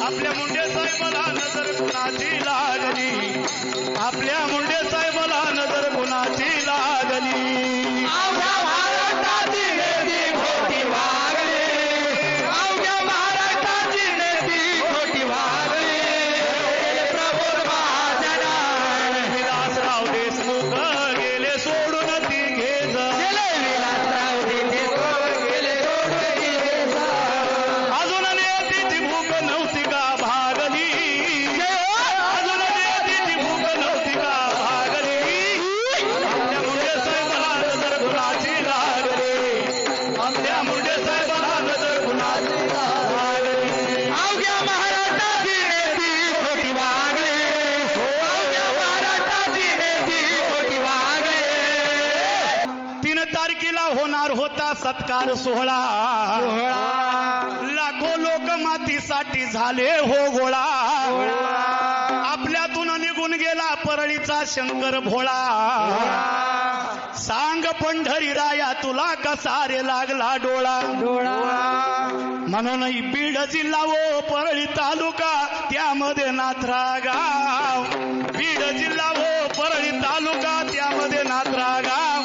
आपल्या मुंडे साहेबाला नजर कुणाची लागली, आपल्या मुंडे साहेबाला नजर कुणाची लागली. अवघ्या महाराष्ट्राची नेती खोटी वागली, अवघ्या महाराष्ट्राची नेती खोटी वागली. प्रबोध महाजन विलासराव देशमुख गेले सोडून तिघेज, गेले विलासराव देशमुख गेले सोडून तिघेज. अजून नेतीची भूक नव्हती का भागली, अजून नेतीची भूक नव्हती का भागली. आपल्या मुंडे साहेबाला नजर कुणाची लागली, आपल्या मुंडे साहेबाला नजर कुणाची लागली. अवघ्या महाराष्ट्राची नेती खोटी वागली, अवघ्या महाराष्ट्राची नेती खोटी वागली. 3 तारखेला होणार होता सत्कार सोहळा, लाखो लोक मातीसाठी झाले हो गोळा. आपल्यातून निघून गेला परळीचा शंकर भोळा. सांग पंढरी राया तुला कसा रे लागला डोळा. म्हणून बीड जिल्हा व परळी तालुका त्यामध्ये नाथरा गाव, बीड जिल्हा व परळी तालुका त्यामध्ये नाथरा गाव.